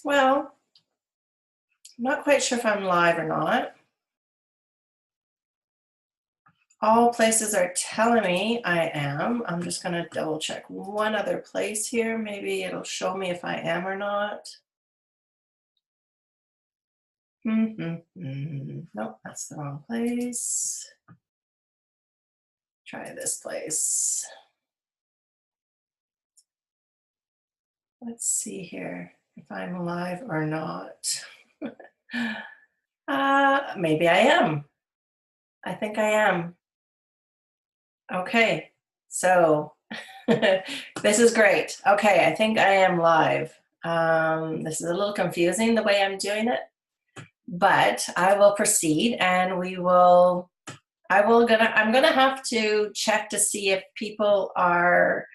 Well, I'm not quite sure if I'm live or not. All places are telling me I am. I'm just going to double check one other place here. Maybe it'll show me if I am or not. Nope, that's the wrong place. Try this place. Let's see here if I'm live or not. Maybe I am. I think I am. Okay, so this is great. Okay, I think I am live. This is a little confusing the way I'm doing it, but I will proceed and I'm gonna have to check to see if people are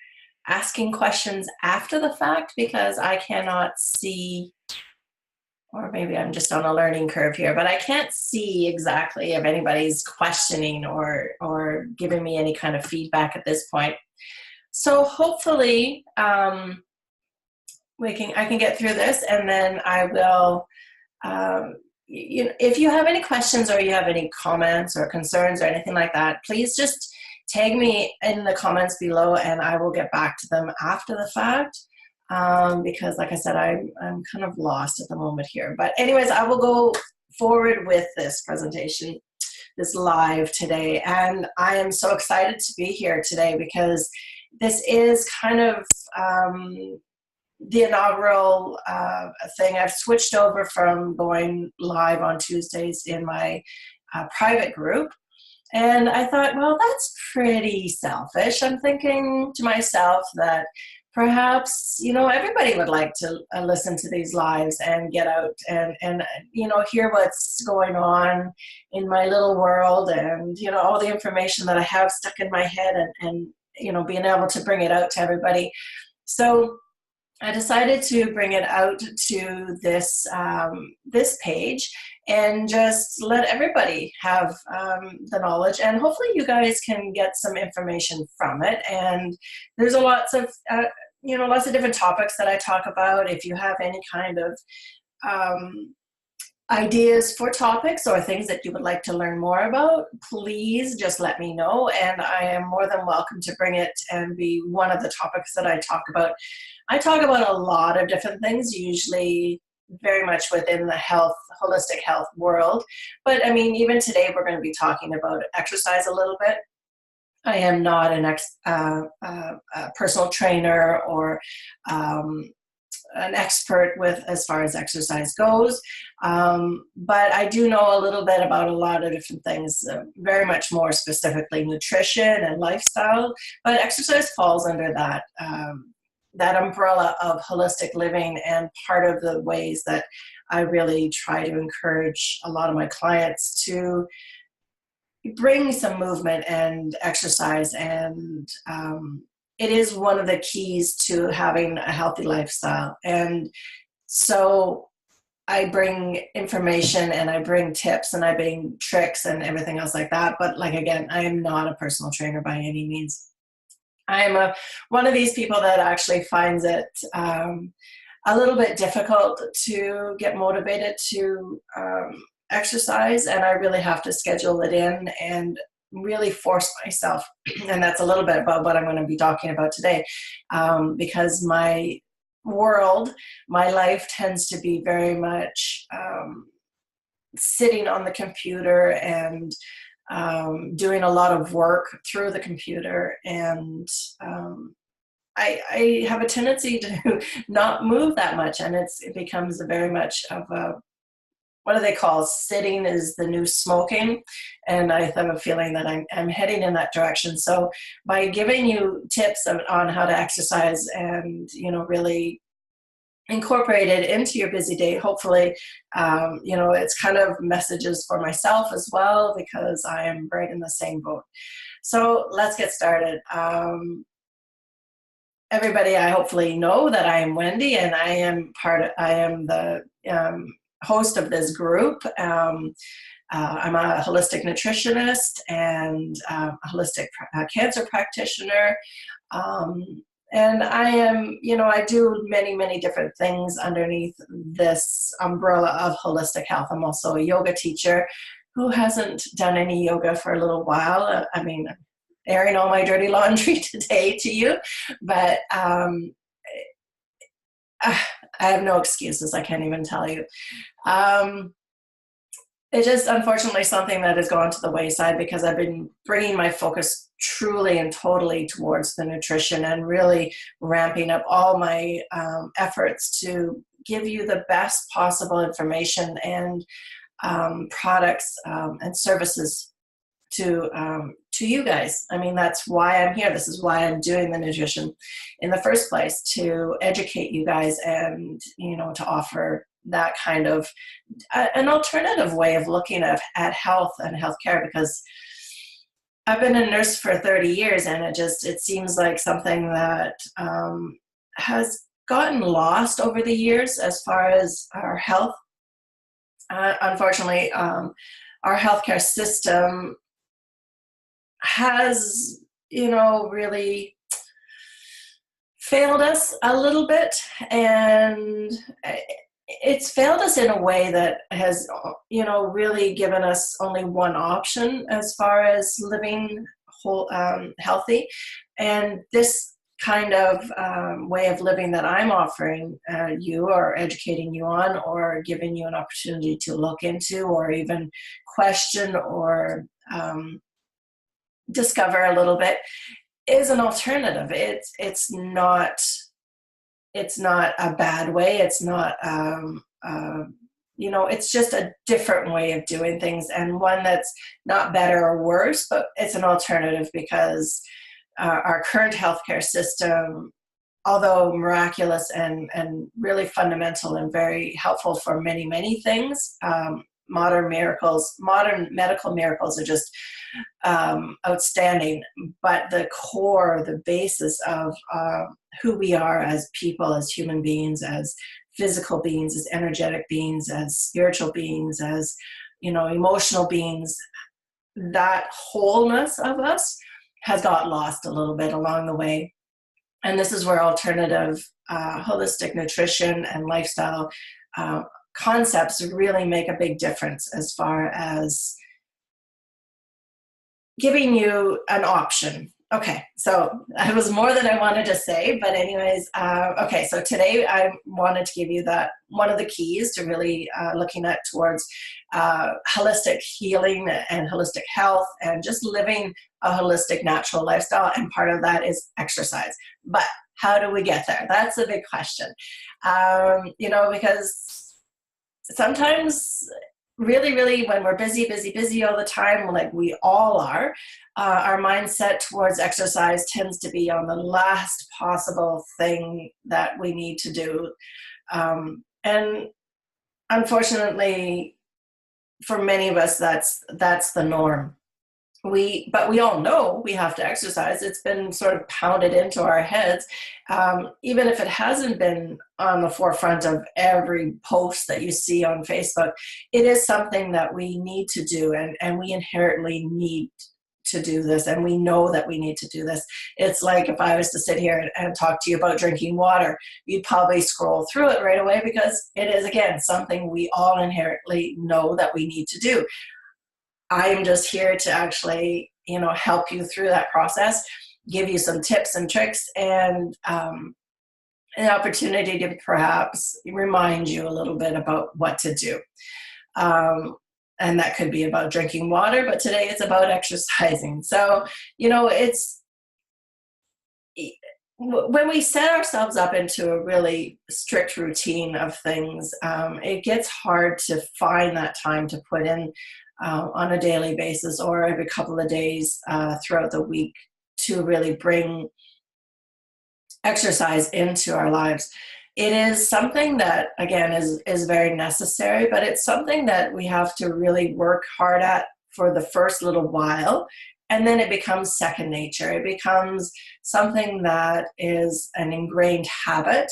asking questions after the fact because I cannot see, or maybe I'm just on a learning curve here, but I can't see exactly if anybody's questioning or giving me any kind of feedback at this point. So hopefully I can get through this, and then I will. If you have any questions or you have any comments or concerns or anything like that, please just tag me in the comments below, and I will get back to them after the fact. Because, like I said, I'm kind of lost at the moment here. But anyways, I will go forward with this presentation, this live today, and I am so excited to be here today because this is kind of the inaugural thing. I've switched over from going live on Tuesdays in my private group, and I thought, well, that's pretty selfish. I'm thinking to myself that perhaps, everybody would like to listen to these lives and get out and hear what's going on in my little world, and, all the information that I have stuck in my head, and being able to bring it out to everybody. So I decided to bring it out to this page and just let everybody have the knowledge, and hopefully you guys can get some information from it. And there's lots of different topics that I talk about. If you have any kind of ideas for topics or things that you would like to learn more about, please just let me know, and I am more than welcome to bring it and be one of the topics that I talk about. I talk about a lot of different things, usually very much within the holistic health world. But I mean, even today we're going to be talking about exercise a little bit. I am not a personal trainer or an expert with as far as exercise goes, but I do know a little bit about a lot of different things, very much more specifically nutrition and lifestyle, but exercise falls under that umbrella of holistic living, and part of the ways that I really try to encourage a lot of my clients to bring some movement and exercise, and it is one of the keys to having a healthy lifestyle. And so I bring information and I bring tips and I bring tricks and everything else like that. But again, I am not a personal trainer by any means. I am one of these people that actually finds it a little bit difficult to get motivated to exercise, and I really have to schedule it in and really force myself. And that's a little bit about what I'm going to be talking about today, because my life tends to be very much sitting on the computer and doing a lot of work through the computer, and I have a tendency to not move that much, and it becomes very much of a, what do they call, sitting is the new smoking, and I have a feeling that I'm heading in that direction. So by giving you tips on how to exercise and really incorporate it into your busy day, hopefully it's kind of messages for myself as well, because I am right in the same boat. So let's get started. Everybody, I hopefully know that I am Wendy, and I am the host of this group. I'm a holistic nutritionist and a holistic cancer practitioner. And I am, I do many, many different things underneath this umbrella of holistic health. I'm also a yoga teacher who hasn't done any yoga for a little while. I mean, airing all my dirty laundry today to you, but I have no excuses. I can't even tell you. It's just unfortunately something that has gone to the wayside because I've been bringing my focus truly and totally towards the nutrition and really ramping up all my efforts to give you the best possible information and products and services to you guys. I mean, that's why I'm here. This is why I'm doing the nutrition in the first place, to educate you guys and, to offer that kind of an alternative way of looking at health and healthcare, because I've been a nurse for 30 years and it seems like something that has gotten lost over the years as far as our health. Unfortunately, our healthcare system has, really failed us a little bit, and it's failed us in a way that has, really given us only one option as far as living healthy. And this kind of way of living that I'm offering you, or educating you on, or giving you an opportunity to look into, or even question, or discover a little bit, is an alternative. It's not a bad way. It's not it's just a different way of doing things, and one that's not better or worse, but it's an alternative, because our current healthcare system, although miraculous and really fundamental and very helpful for many, many things, modern medical miracles are just outstanding. But the core, the basis of who we are as people, as human beings, as physical beings, as energetic beings, as spiritual beings, as emotional beings, that wholeness of us has got lost a little bit along the way. And this is where alternative holistic nutrition and lifestyle concepts really make a big difference, as far as giving you an option. Okay, so that was more than I wanted to say, but anyways, okay, so today I wanted to give you that one of the keys to really looking at towards holistic healing and holistic health, and just living a holistic natural lifestyle. And part of that is exercise. But how do we get there? That's a big question, because sometimes really, really, when we're busy all the time, like we all are, our mindset towards exercise tends to be on the last possible thing that we need to do. And unfortunately, for many of us, that's the norm. But we all know we have to exercise. It's been sort of pounded into our heads, even if it hasn't been on the forefront of every post that you see on Facebook. It is something that we need to do, and we inherently need to do this, and we know that we need to do this. It's like if I was to sit here and talk to you about drinking water, you'd probably scroll through it right away, because it is, again, something we all inherently know that we need to do. I'm just here to actually, help you through that process, give you some tips and tricks, and an opportunity to perhaps remind you a little bit about what to do. And that could be about drinking water, but today it's about exercising. So, it's when we set ourselves up into a really strict routine of things, it gets hard to find that time to put in on a daily basis, or every couple of days throughout the week, to really bring exercise into our lives. It is something that, again, is very necessary, but it's something that we have to really work hard at for the first little while, and then it becomes second nature. It becomes something that is an ingrained habit,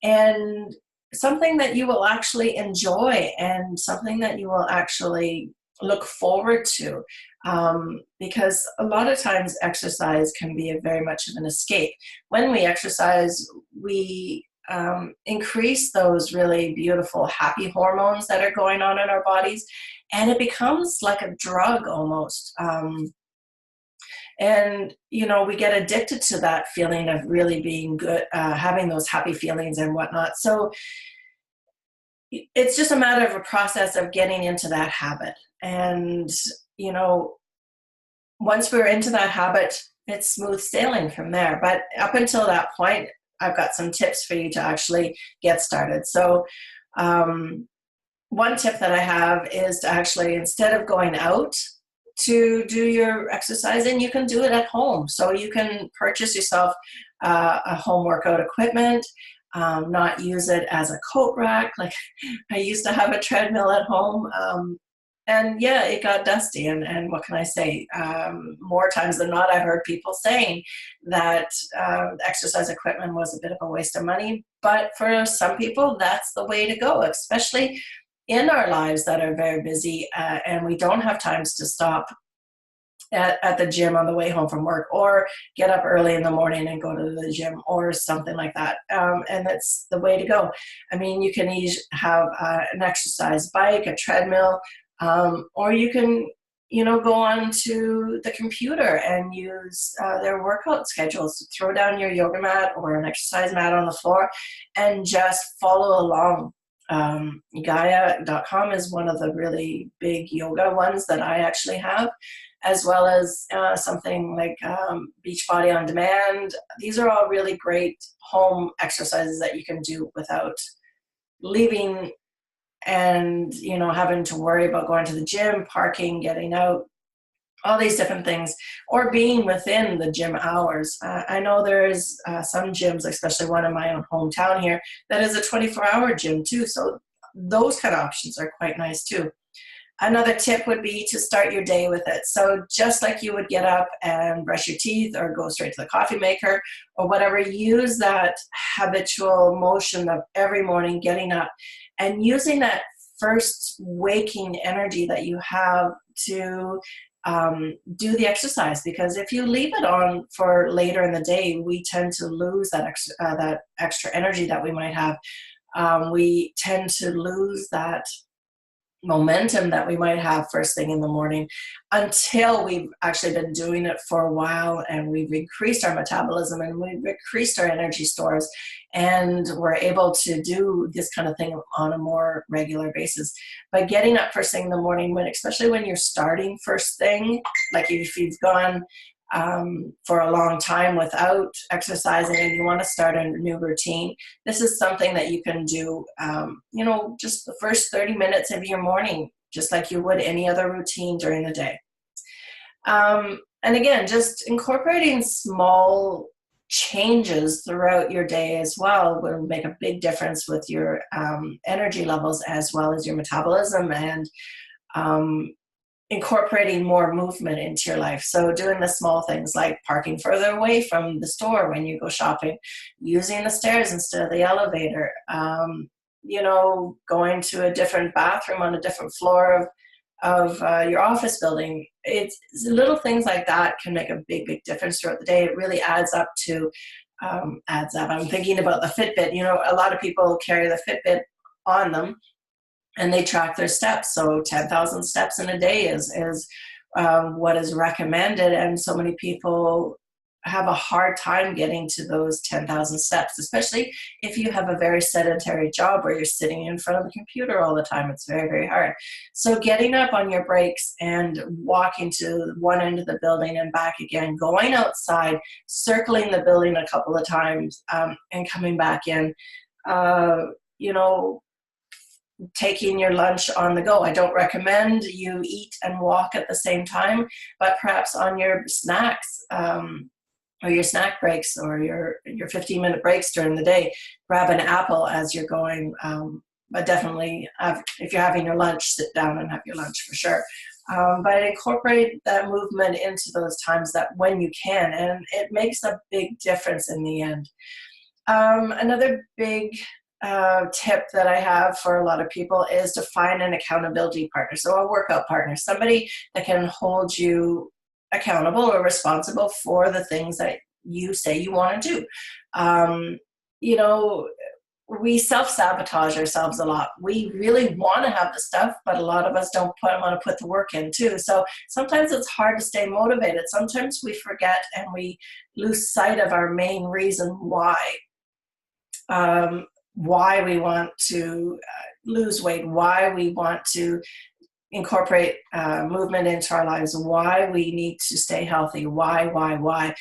and something that you will actually enjoy, and something that you will actually look forward to. because a lot of times exercise can be a very much of an escape. When we exercise, we increase those really beautiful happy hormones that are going on in our bodies, and it becomes like a drug almost. And we get addicted to that feeling of really being good, having those happy feelings and whatnot. So it's just a matter of a process of getting into that habit. And once we're into that habit, it's smooth sailing from there. But up until that point, I've got some tips for you to actually get started. So one tip that I have is to actually, instead of going out to do your exercising, you can do it at home. So you can purchase yourself a home workout equipment, not use it as a coat rack. Like I used to have a treadmill at home. And yeah, it got dusty. And what can I say? More times than not, I've heard people saying that exercise equipment was a bit of a waste of money. But for some people, that's the way to go, especially in our lives that are very busy and we don't have times to stop at the gym on the way home from work, or get up early in the morning and go to the gym or something like that. And that's the way to go. I mean, you can have an exercise bike, a treadmill, or you can, go on to the computer and use their workout schedules. Throw down your yoga mat or an exercise mat on the floor and just follow along. Gaia.com is one of the really big yoga ones that I actually have, as well as something like Beachbody On Demand. These are all really great home exercises that you can do without leaving and having to worry about going to the gym, parking, getting out, all these different things, or being within the gym hours. I know there's some gyms, especially one in my own hometown here, that is a 24-hour gym too. So those kind of options are quite nice too. Another tip would be to start your day with it. So just like you would get up and brush your teeth or go straight to the coffee maker or whatever, use that habitual motion of every morning getting up and using that first waking energy that you have to do the exercise. Because if you leave it on for later in the day, we tend to lose that extra energy that we might have. We tend to lose that momentum that we might have first thing in the morning until we've actually been doing it for a while and we've increased our metabolism and we've increased our energy stores and we're able to do this kind of thing on a more regular basis. But getting up first thing in the morning, especially when you're starting first thing, like if you've gone for a long time without exercising and you want to start a new routine, this is something that you can do, just the first 30 minutes of your morning, just like you would any other routine during the day. And again, just incorporating small changes throughout your day as well will make a big difference with your energy levels as well as your metabolism, and incorporating more movement into your life. So doing the small things like parking further away from the store when you go shopping, using the stairs instead of the elevator, going to a different bathroom on a different floor of your office building. It's little things like that can make a big, big difference throughout the day. It really adds up. I'm thinking about the Fitbit. A lot of people carry the Fitbit on them and they track their steps. So 10,000 steps in a day is what is recommended. And so many people have a hard time getting to those 10,000 steps, especially if you have a very sedentary job where you're sitting in front of the computer all the time. It's very, very hard. So getting up on your breaks and walking to one end of the building and back again, going outside, circling the building a couple of times, and coming back in, taking your lunch on the go. I don't recommend you eat and walk at the same time, but perhaps on your snacks, or your snack breaks, or your 15-minute breaks during the day, grab an apple as you're going. But definitely, if you're having your lunch, sit down and have your lunch for sure. But incorporate that movement into those times that when you can, and it makes a big difference in the end. Another big tip that I have for a lot of people is to find an accountability partner. So a workout partner, somebody that can hold you accountable or responsible for the things that you say you want to do. You know, we self-sabotage ourselves a lot. We really want to have the stuff, but a lot of us don't want to put the work in too. So sometimes it's hard to stay motivated. Sometimes we forget and we lose sight of our main reason why we want to lose weight, why we want to incorporate movement into our lives, why we need to stay healthy, why.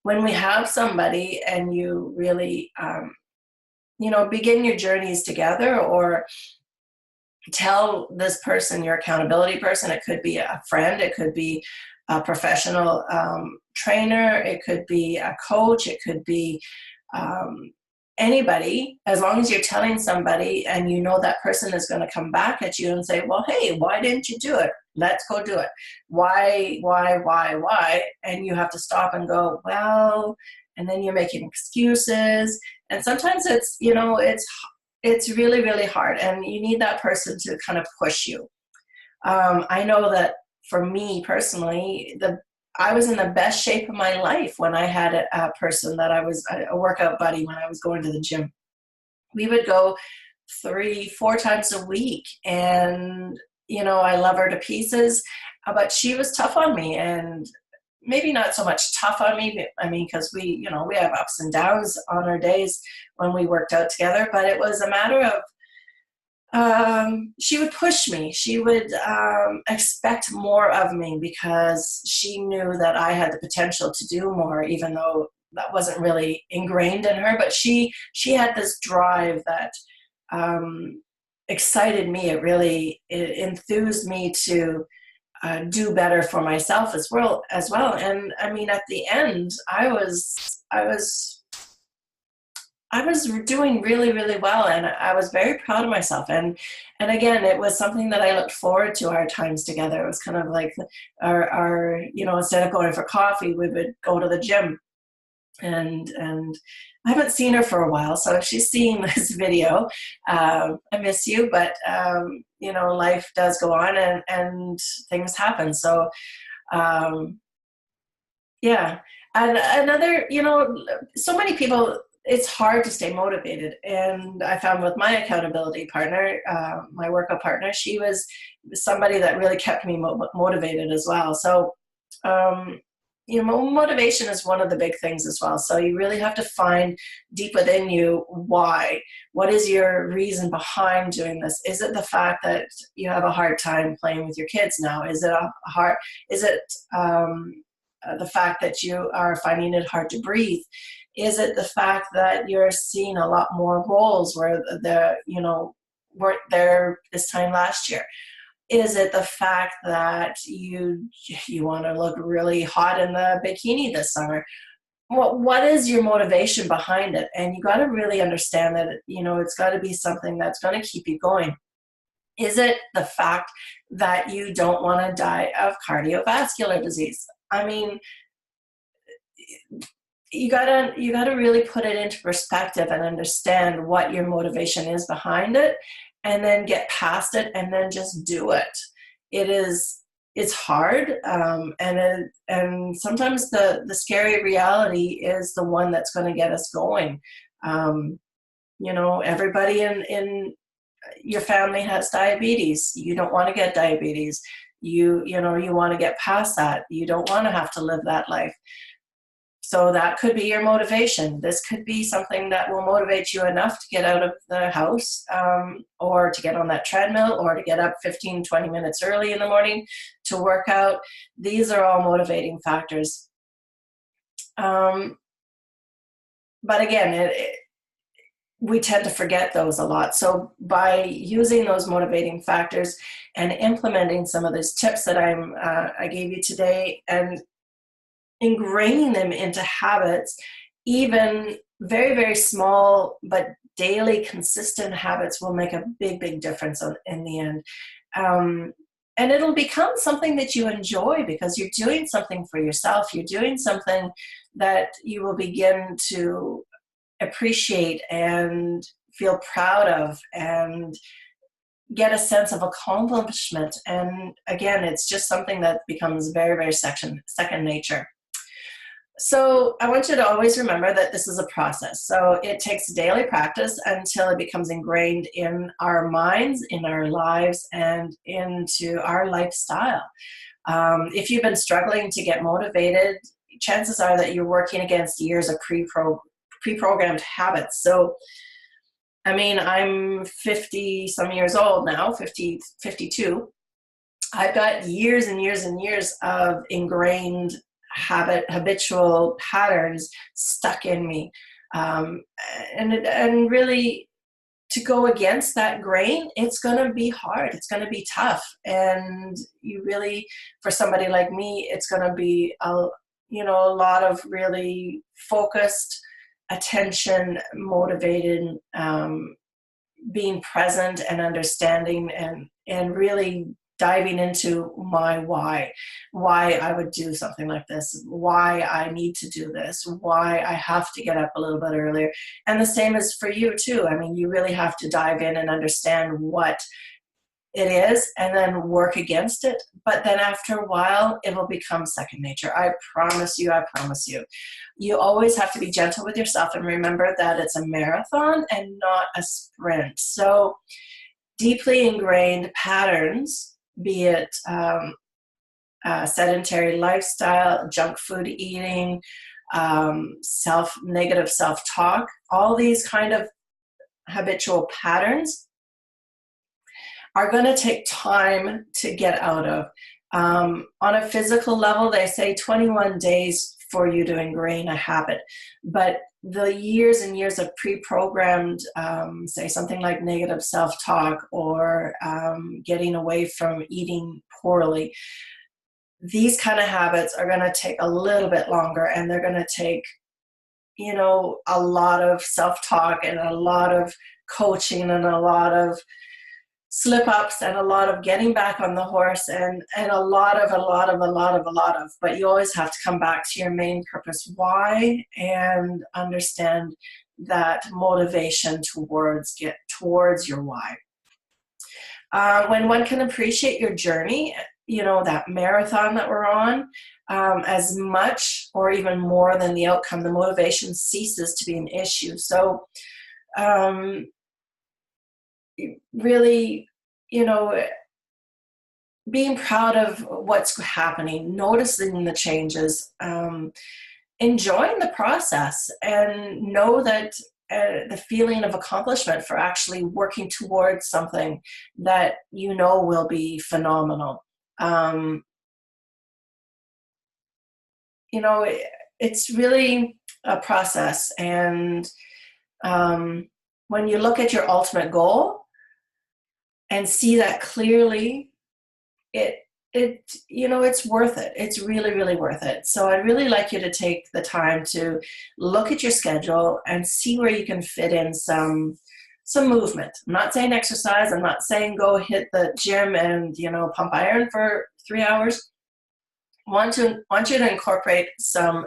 When we have somebody and you really, begin your journeys together, or tell this person, your accountability person, it could be a friend, it could be a professional trainer, it could be a coach, it could be anybody, as long as you're telling somebody and you know that person is going to come back at you and say, well, hey, why didn't you do it? Let's go do it. Why? And you have to stop and go, well, and then you're making excuses. And sometimes it's really, really hard. And you need that person to kind of push you. I know that for me personally, I was in the best shape of my life when I had a person that I was a workout buddy when I was going to the gym. We would go 3-4 times a week, and I love her to pieces, but she was tough on me, and maybe not so much tough on me. I mean, because we have ups and downs on our days when we worked out together, but it was a matter of she would push me. She would expect more of me because she knew that I had the potential to do more, even though that wasn't really ingrained in her. But she had this drive that excited me. It really enthused me to do better for myself as well. And I mean, at the end, I was doing really, really well, and I was very proud of myself. And again, it was something that I looked forward to, our times together. It was kind of like our instead of going for coffee, we would go to the gym. And I haven't seen her for a while, so if she's seeing this video, I miss you, but life does go on, and things happen. So yeah. And another, so many people, it's hard to stay motivated. And I found with my accountability partner, my workout partner, she was somebody that really kept me motivated as well. So, motivation is one of the big things as well. So you really have to find deep within you why. What is your reason behind doing this? Is it the fact that you have a hard time playing with your kids now? Is it the fact that you are finding it hard to breathe? Is it the fact that you're seeing a lot more roles where weren't there this time last year? Is it the fact that you want to look really hot in the bikini this summer? What is your motivation behind it? And you got to really understand that, it's got to be something that's going to keep you going. Is it the fact that you don't want to die of cardiovascular disease? I mean, you gotta really put it into perspective and understand what your motivation is behind it, and then get past it, and then just do it. It's hard, and sometimes the scary reality is the one that's going to get us going. Everybody in your family has diabetes. You don't want to get diabetes. You want to get past that. You don't want to have to live that life. So that could be your motivation. This could be something that will motivate you enough to get out of the house, or to get on that treadmill, or to get up 15, 20 minutes early in the morning to work out. These are all motivating factors. But again, we tend to forget those a lot. So by using those motivating factors and implementing some of these tips that I gave you today, and ingraining them into habits, even very, very small but daily consistent habits will make a big, big difference in the end. And it'll become something that you enjoy because you're doing something for yourself. You're doing something that you will begin to appreciate and feel proud of and get a sense of accomplishment. And again, it's just something that becomes very, very second nature. So I want you to always remember that this is a process. So it takes daily practice until it becomes ingrained in our minds, in our lives, and into our lifestyle. If you've been struggling to get motivated, chances are that you're working against years of pre-programmed habits. So, I mean, I'm 50 some years old now, 52. I've got years and years and years of ingrained habitual patterns stuck in me. Um, and really, to go against that grain, it's going to be hard. It's going to be tough. And you really, for somebody like me, it's going to be a lot of really focused attention, motivated, being present and understanding, and really diving into my why I would do something like this, why I need to do this, why I have to get up a little bit earlier. And the same is for you too. I mean, you really have to dive in and understand what it is and then work against it. But then after a while, it will become second nature. I promise you, I promise you. You always have to be gentle with yourself and remember that it's a marathon and not a sprint. So deeply ingrained patterns, be it sedentary lifestyle, junk food eating, negative self-talk, all these kind of habitual patterns are going to take time to get out of. On a physical level, they say 21 days for you to ingrain a habit. But the years and years of pre-programmed, say something like negative self-talk or getting away from eating poorly, these kind of habits are going to take a little bit longer, and they're going to take, a lot of self-talk and a lot of coaching and a lot of slip-ups and a lot of getting back on the horse and a lot of, but you always have to come back to your main purpose, why, and understand that motivation towards your why. When one can appreciate your journey, that marathon that we're on, as much or even more than the outcome, the motivation ceases to be an issue. So, really, being proud of what's happening, noticing the changes, enjoying the process, and know that the feeling of accomplishment for actually working towards something that will be phenomenal. It's really a process, and when you look at your ultimate goal and see that clearly, it's worth it. It's really, really worth it. So I'd really like you to take the time to look at your schedule and see where you can fit in some movement. I'm not saying exercise. I'm not saying go hit the gym and, pump iron for 3 hours. I want you to incorporate some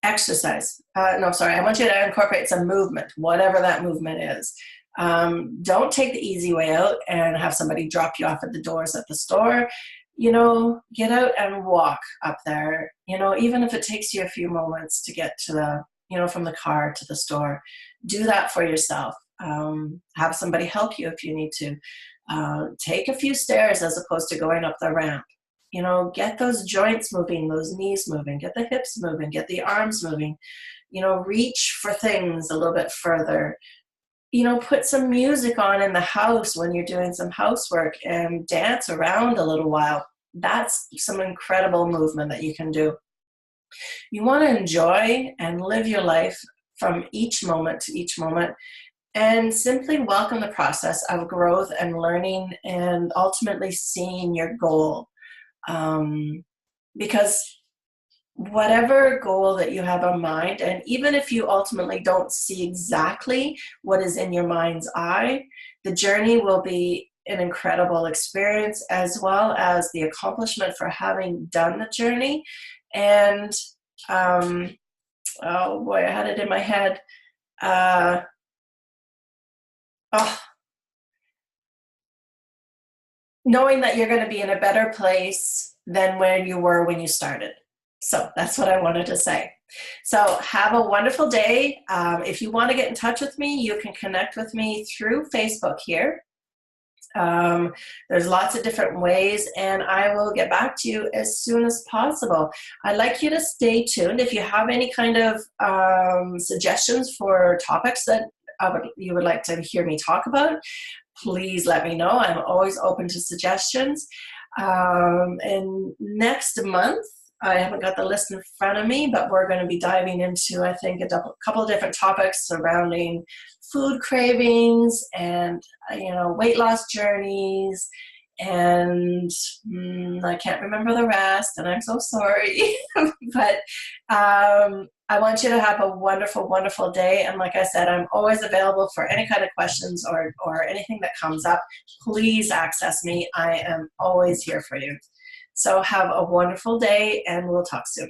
exercise. I want you to incorporate some movement, whatever that movement is. Don't take the easy way out and have somebody drop you off at the doors at the store. Get out and walk up there, even if it takes you a few moments to get to from the car to the store. Do that for yourself. Have somebody help you if you need to. Take a few stairs as opposed to going up the ramp. Get those joints moving, those knees moving, get the hips moving, get the arms moving, reach for things a little bit further. Put some music on in the house when you're doing some housework and dance around a little while. That's some incredible movement that you can do. You want to enjoy and live your life from each moment to each moment, and simply welcome the process of growth and learning and ultimately seeing your goal. Because whatever goal that you have in mind, and even if you ultimately don't see exactly what is in your mind's eye, the journey will be an incredible experience, as well as the accomplishment for having done the journey. And oh boy, I had it in my head. Oh, knowing that you're going to be in a better place than where you were when you started. So that's what I wanted to say. So have a wonderful day. If you want to get in touch with me, you can connect with me through Facebook here. There's lots of different ways, and I will get back to you as soon as possible. I'd like you to stay tuned. If you have any kind of suggestions for topics that you would like to hear me talk about, please let me know. I'm always open to suggestions. And next month, I haven't got the list in front of me, but we're going to be diving into, I think, a couple of different topics surrounding food cravings and, weight loss journeys. And I can't remember the rest, and I'm so sorry. But I want you to have a wonderful, wonderful day. And like I said, I'm always available for any kind of questions or anything that comes up. Please access me. I am always here for you. So have a wonderful day, and we'll talk soon.